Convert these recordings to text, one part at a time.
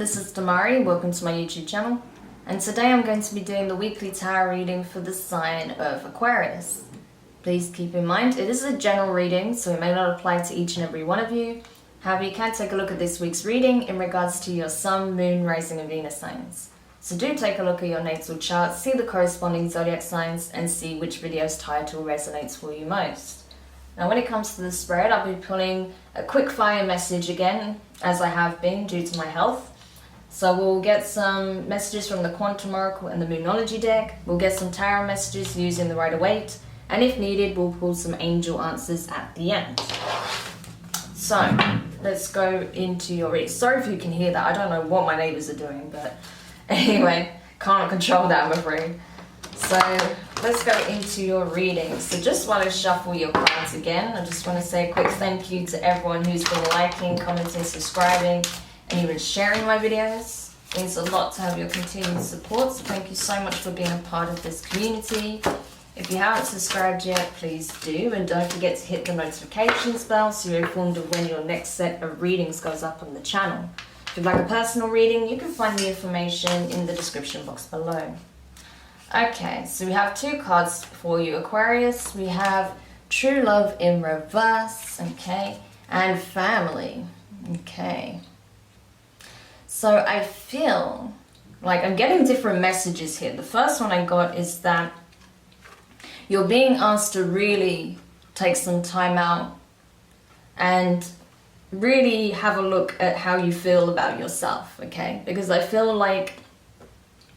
this is Demari, welcome to my YouTube channel, and today I'm going to be doing the weekly tarot reading for the sign of Aquarius. Please keep in mind, it is a general reading, so it may not apply to each and every one of you. However, you can take a look at this week's reading in regards to your Sun, Moon, Rising and Venus signs. So do take a look at your natal chart, see the corresponding zodiac signs, and see which video's title resonates for you most. Now when it comes to the spread, I'll be pulling a quick fire message again, as I have been due to my health. So we'll get some messages from the Quantum Oracle and the Moonology deck, we'll get some tarot messages using the Waite, and if needed, we'll pull some angel answers at the end. So, let's go into your reading. Sorry if you can hear that, I don't know what my neighbours are doing, but anyway, can't control that, I'm afraid. So, let's go into your reading. So just want to shuffle your cards again. I just want to say a quick thank you to everyone who's been liking, commenting, subscribing, and even sharing my videos. It means a lot to have your continued support, so thank you so much for being a part of this community. If you haven't subscribed yet, please do, and don't forget to hit the notifications bell so you're informed of when your next set of readings goes up on the channel. If you'd like a personal reading, you can find the information in the description box below. Okay, so we have two cards for you, Aquarius. We have True Love in Reverse, okay, and Family, okay. So I feel like I'm getting different messages here. The first one I got is that you're being asked to really take some time out and really have a look at how you feel about yourself, okay? Because I feel like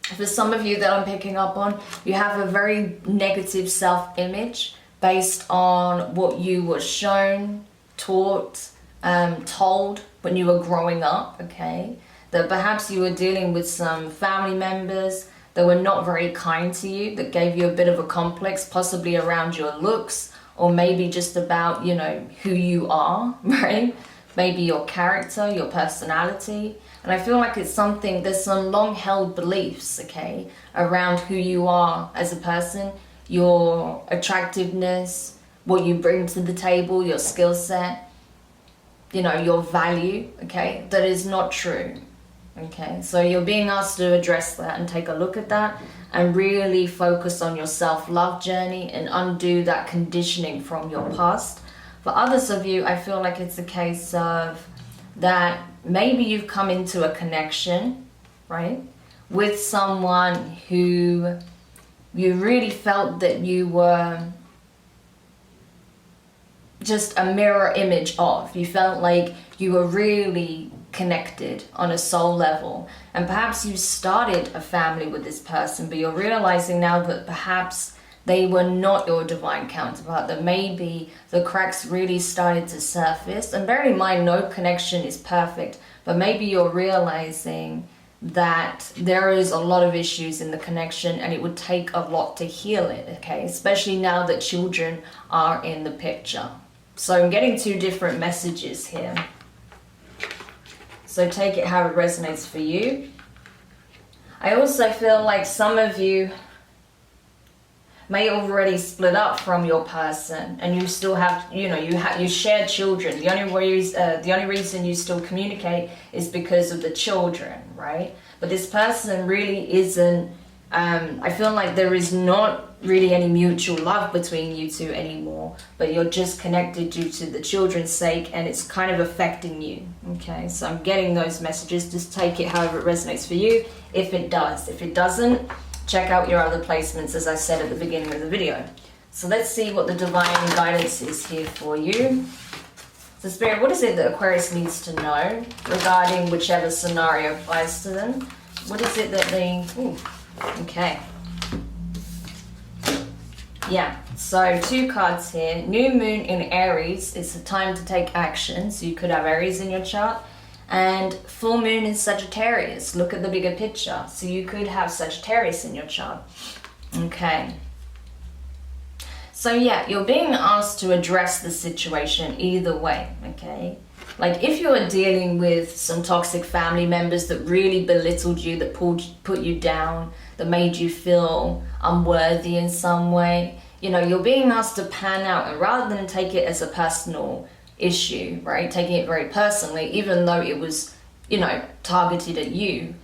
for some of you that I'm picking up on, you have a very negative self-image based on what you were shown, taught, told when you were growing up, okay? That perhaps you were dealing with some family members that were not very kind to you, that gave you a bit of a complex, possibly around your looks, or maybe just about, you know, who you are, right? Maybe your character, your personality. And I feel like it's something, there's some long-held beliefs, okay, around who you are as a person, your attractiveness, what you bring to the table, your skill set, you know, your value, okay, that is not true, okay? So you're being asked to address that and take a look at that and really focus on your self-love journey and undo that conditioning from your past. For others of you, I feel like it's a case of that maybe you've come into a connection, right, with someone who you really felt that you were just a mirror image of. You felt like you were really connected on a soul level, and perhaps you started a family with this person, but you're realizing now that perhaps they were not your divine counterpart, that maybe the cracks really started to surface. And bear in mind, no connection is perfect, but maybe you're realizing that there is a lot of issues in the connection and it would take a lot to heal it, okay? Especially now that children are in the picture. So I'm getting two different messages here. So take it how it resonates for you. I also feel like some of you may already split up from your person, and you still have, you know, you share children. The only reason you still communicate is because of the children, right? But this person really isn't. I feel like there is not really any mutual love between you two anymore, but you're just connected due to the children's sake, and it's kind of affecting you. Okay, so I'm getting those messages. Just take it however it resonates for you. If it does, if it doesn't, check out your other placements, as I said at the beginning of the video. So let's see what the divine guidance is here for you. So Spirit, what is it that Aquarius needs to know regarding whichever scenario applies to them? What is it that they... Ooh, okay. Yeah, so two cards here. New Moon in Aries, it's a time to take action. So you could have Aries in your chart. And full moon in Sagittarius. Look at the bigger picture. So you could have Sagittarius in your chart. Okay. So yeah, you're being asked to address the situation either way, okay? Like if you're dealing with some toxic family members that really belittled you, that put you down, that made you feel unworthy in some way, you know, you're being asked to pan out, and rather than take it as a personal issue, right, taking it very personally, even though it was you know, targeted at you,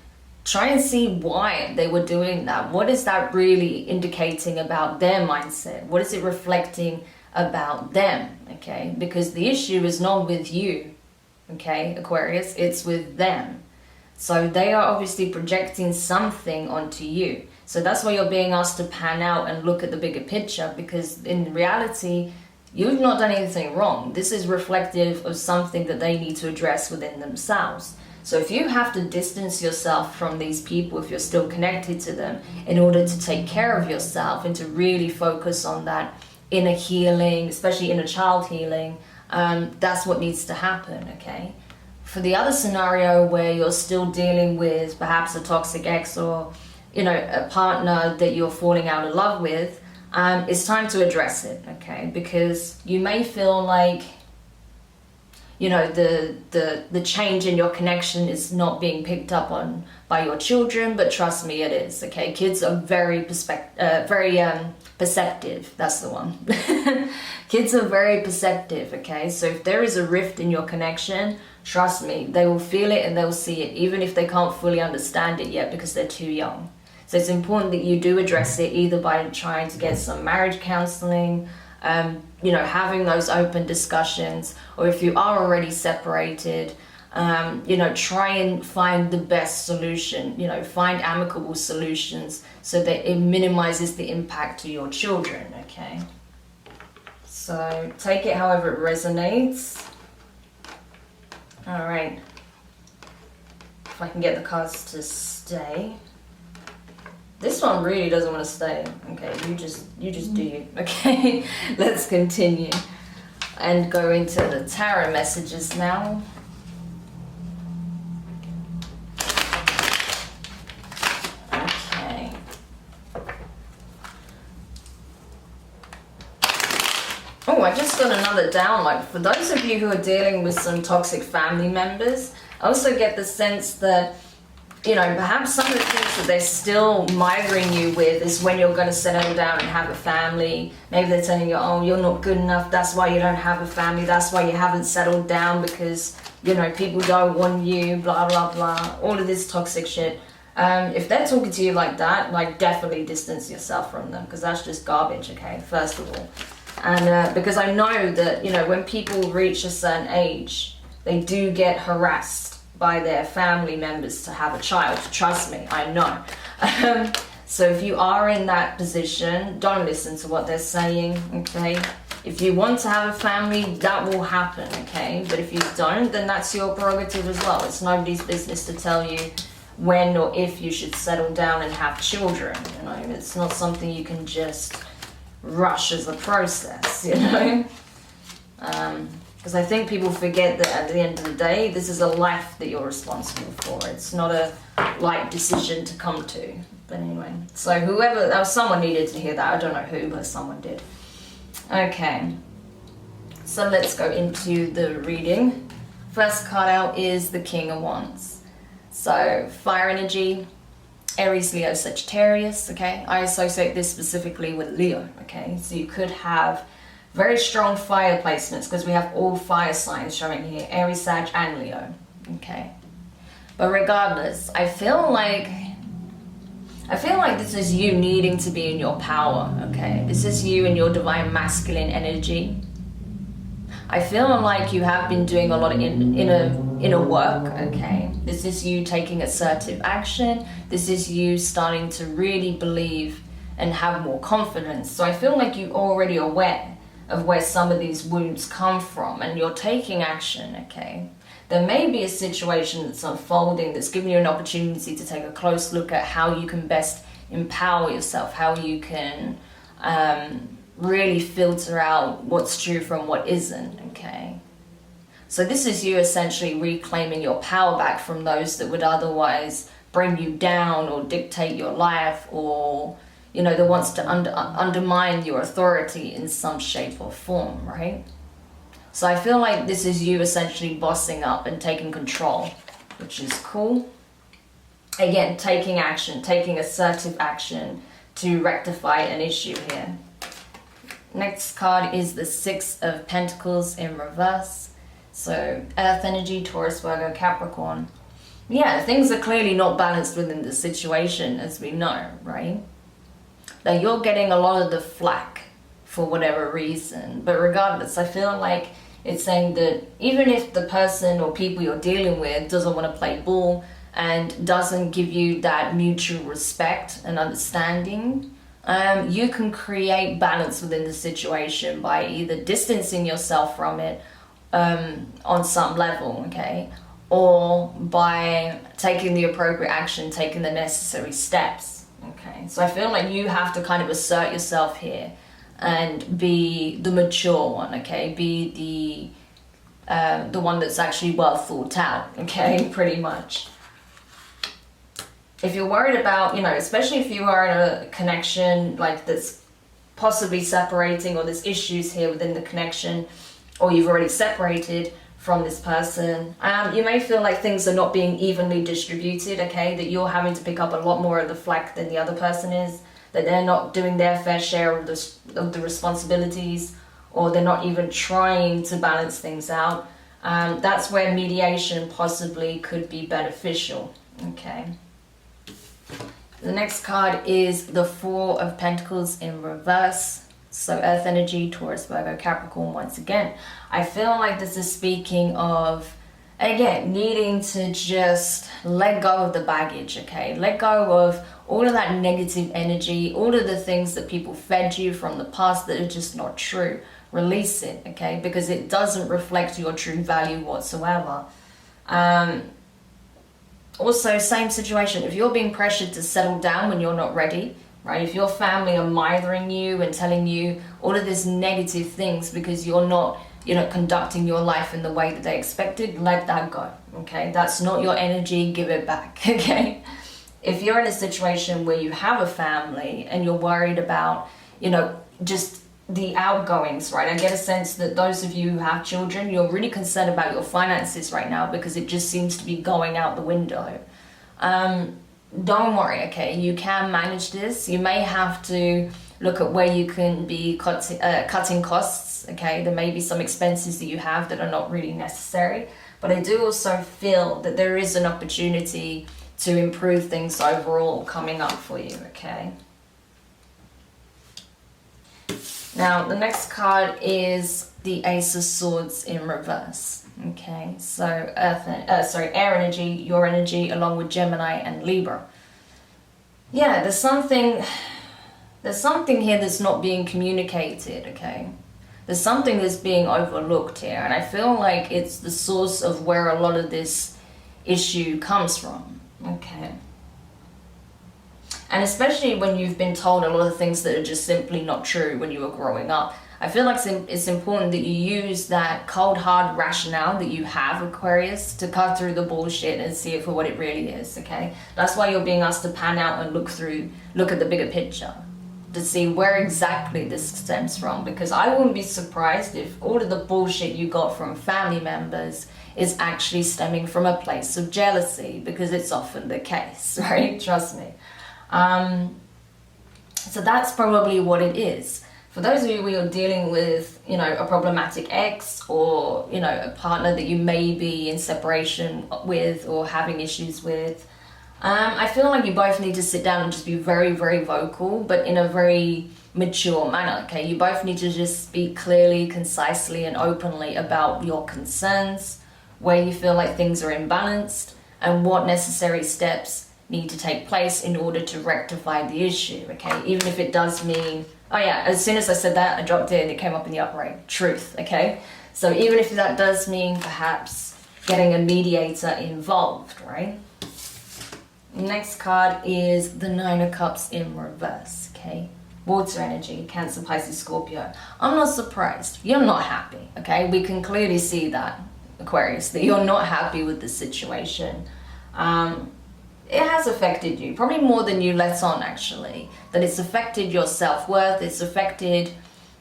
try and see why they were doing that. What is that really indicating about their mindset? What is it reflecting about them? Okay, because the issue is not with you, okay, Aquarius, it's with them. So they are obviously projecting something onto you. So that's why you're being asked to pan out and look at the bigger picture, because in reality, you've not done anything wrong. This is reflective of something that they need to address within themselves. So if you have to distance yourself from these people, if you're still connected to them, in order to take care of yourself and to really focus on that inner healing, especially inner child healing, that's what needs to happen, okay? For the other scenario where you're still dealing with perhaps a toxic ex, or, you know, a partner that you're falling out of love with, it's time to address it, okay? Because you may feel like, you know, the change in your connection is not being picked up on by your children, but trust me, it is, okay? Kids are very perceptive, that's the one. Kids are very perceptive, okay? So if there is a rift in your connection, trust me, they will feel it and they'll see it, even if they can't fully understand it yet because they're too young. So it's important that you do address it, either by trying to get some marriage counseling, you know, having those open discussions, or if you are already separated, you know, try and find the best solution, you know, find amicable solutions so that it minimizes the impact to your children, okay? So take it however it resonates. All right. If I can get the cards to stay. This one really doesn't want to stay. Okay, you just do you. Okay, let's continue and go into the tarot messages now. Okay. Oh, I just got another download. For those of you who are dealing with some toxic family members, I also get the sense that, you know, perhaps some of the things that they're still miring you with is when you're going to settle down and have a family. Maybe they're telling you, oh, you're not good enough, that's why you don't have a family, that's why you haven't settled down, because, you know, people don't want you, blah, blah, blah, all of this toxic shit. If they're talking to you like that, like, definitely distance yourself from them, because that's just garbage, okay, first of all. And because I know that, you know, when people reach a certain age, they do get harassed by their family members to have a child. Trust me, I know. So if you are in that position, don't listen to what they're saying, okay? If you want to have a family, that will happen, okay? But if you don't, then that's your prerogative as well. It's nobody's business to tell you when or if you should settle down and have children, you know? It's not something you can just rush as a process, you know? Because I think people forget that at the end of the day, this is a life that you're responsible for. It's not a light decision to come to. But anyway, so whoever, someone needed to hear that. I don't know who, but someone did. Okay, so let's go into the reading. First card out is the King of Wands. So fire energy, Aries, Leo, Sagittarius, okay? I associate this specifically with Leo, okay? So you could have very strong fire placements, because we have all fire signs showing here, Aries, Sag, and Leo, okay? But regardless, I feel like this is you needing to be in your power, okay? This is you in your divine masculine energy. I feel like you have been doing a lot of inner work, okay? This is you taking assertive action. This is you starting to really believe and have more confidence. So I feel like you're already aware of where some of these wounds come from, and you're taking action, okay? There may be a situation that's unfolding that's giving you an opportunity to take a close look at how you can best empower yourself, how you can really filter out what's true from what isn't, okay? So this is you essentially reclaiming your power back from those that would otherwise bring you down or dictate your life, or, you know, that wants to undermine your authority in some shape or form, right? So I feel like this is you essentially bossing up and taking control, which is cool. Again, taking action, taking assertive action to rectify an issue here. Next card is the Six of Pentacles in reverse. So Earth energy, Taurus, Virgo, Capricorn. Yeah, things are clearly not balanced within the situation, as we know, right? Now you're getting a lot of the flack for whatever reason, but regardless, I feel like it's saying that even if the person or people you're dealing with doesn't want to play ball and doesn't give you that mutual respect and understanding, you can create balance within the situation by either distancing yourself from it on some level, okay, or by taking the appropriate action, taking the necessary steps, okay. So I feel like you have to kind of assert yourself here and be the mature one, okay, be the one that's actually well thought out, okay, pretty much. If you're worried about, you know, especially if you are in a connection like that's possibly separating, or there's issues here within the connection, or you've already separated from this person, you may feel like things are not being evenly distributed, okay, that you're having to pick up a lot more of the flack than the other person is, that they're not doing their fair share of the responsibilities, or they're not even trying to balance things out. That's where mediation possibly could be beneficial, okay. The next card is the Four of Pentacles in reverse. So Earth energy, Taurus, Virgo, Capricorn once again. I feel like this is speaking of, again, needing to just let go of the baggage, okay? Let go of all of that negative energy, all of the things that people fed you from the past that are just not true. Release it, okay? Because it doesn't reflect your true value whatsoever. Also, same situation, if you're being pressured to settle down when you're not ready, right? If your family are mithering you and telling you all of these negative things because you're not, you know, conducting your life in the way that they expected, let that go, okay? That's not your energy, give it back, okay? If you're in a situation where you have a family and you're worried about, you know, just the outgoings, right? I get a sense that those of you who have children, you're really concerned about your finances right now because it just seems to be going out the window. Don't worry, okay? You can manage this. You may have to look at where you can be cutting costs, okay? There may be some expenses that you have that are not really necessary, but I do also feel that there is an opportunity to improve things overall coming up for you, okay? Now, the next card is the Ace of Swords in reverse. Okay, so air energy, your energy, along with Gemini and Libra. Yeah, there's something here that's not being communicated, okay? There's something that's being overlooked here, and I feel like it's the source of where a lot of this issue comes from, okay? And especially when you've been told a lot of things that are just simply not true when you were growing up. I feel like it's important that you use that cold, hard rationale that you have, Aquarius, to cut through the bullshit and see it for what it really is, okay? That's why you're being asked to pan out and look at the bigger picture, to see where exactly this stems from. Because I wouldn't be surprised if all of the bullshit you got from family members is actually stemming from a place of jealousy, because it's often the case, right? Trust me. So that's probably what it is. For those of you who are dealing with, you know, a problematic ex, or, you know, a partner that you may be in separation with or having issues with, I feel like you both need to sit down and just be very, very vocal, but in a very mature manner, okay? You both need to just speak clearly, concisely, and openly about your concerns, where you feel like things are imbalanced, and what necessary steps need to take place in order to rectify the issue, okay? Even if it does mean, oh yeah, as soon as I said that, I dropped it and it came up in the upper right, truth, okay? So even if that does mean perhaps getting a mediator involved, right? Next card is the Nine of Cups in reverse, okay? Water energy, Cancer, Pisces, Scorpio. I'm not surprised. You're not happy, okay? We can clearly see that, Aquarius, that you're not happy with the situation. It has affected you, probably more than you let on, actually. That it's affected your self-worth, it's affected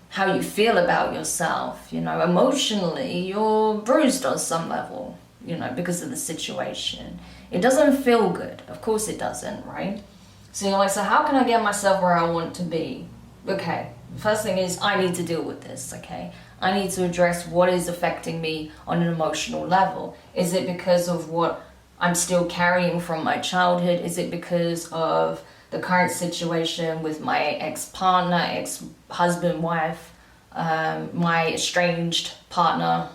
how you feel about yourself, you know, emotionally, you're bruised on some level, you know, because of the situation. It doesn't feel good, of course it doesn't, right? So you're like, so how can I get myself where I want to be? Okay, first thing is, I need to deal with this, okay? I need to address what is affecting me on an emotional level. Is it because of what I'm still carrying from my childhood? Is it because of the current situation with my ex-partner, ex-husband, wife, my estranged partner,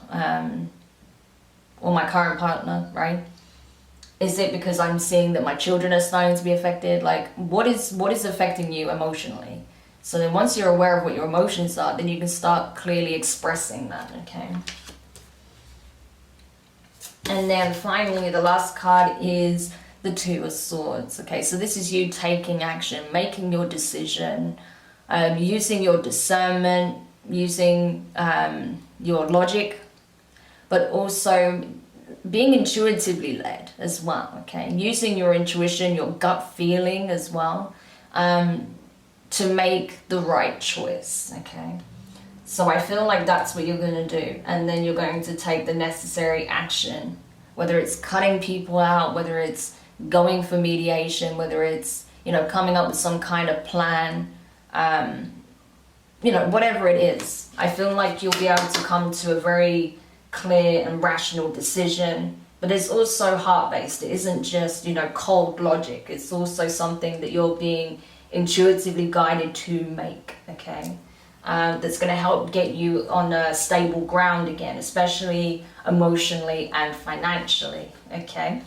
or my current partner, right? Is it because I'm seeing that my children are starting to be affected? Like, what is affecting you emotionally? So then once you're aware of what your emotions are, then you can start clearly expressing that, okay? And then finally, the last card is the Two of Swords, okay? So this is you taking action, making your decision, using your discernment, using your logic, but also being intuitively led as well, okay? Using your intuition, your gut feeling as well, to make the right choice, okay? So I feel like that's what you're going to do, and then you're going to take the necessary action, whether it's cutting people out, whether it's going for mediation, whether it's, you know, coming up with some kind of plan, you know, whatever it is. I feel like you'll be able to come to a very clear and rational decision, but it's also heart-based. It isn't just, you know, cold logic. It's also something that you're being intuitively guided to make, okay? That's going to help get you on a stable ground again, especially emotionally and financially, okay?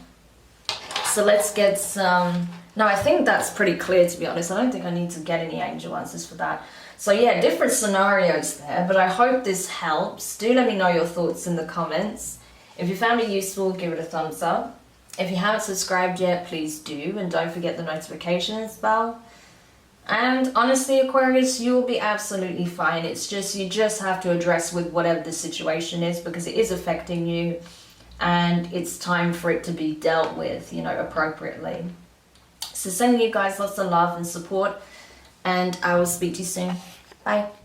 So let's get some... No, I think that's pretty clear, to be honest. I don't think I need to get any angel answers for that. So yeah, different scenarios there, but I hope this helps. Do let me know your thoughts in the comments. If you found it useful, give it a thumbs up. If you haven't subscribed yet, please do, and don't forget the notifications bell. And honestly, Aquarius, you will be absolutely fine. It's just, you just have to address with whatever the situation is, because it is affecting you, and it's time for it to be dealt with, you know, appropriately. So sending you guys lots of love and support, and I will speak to you soon. Bye.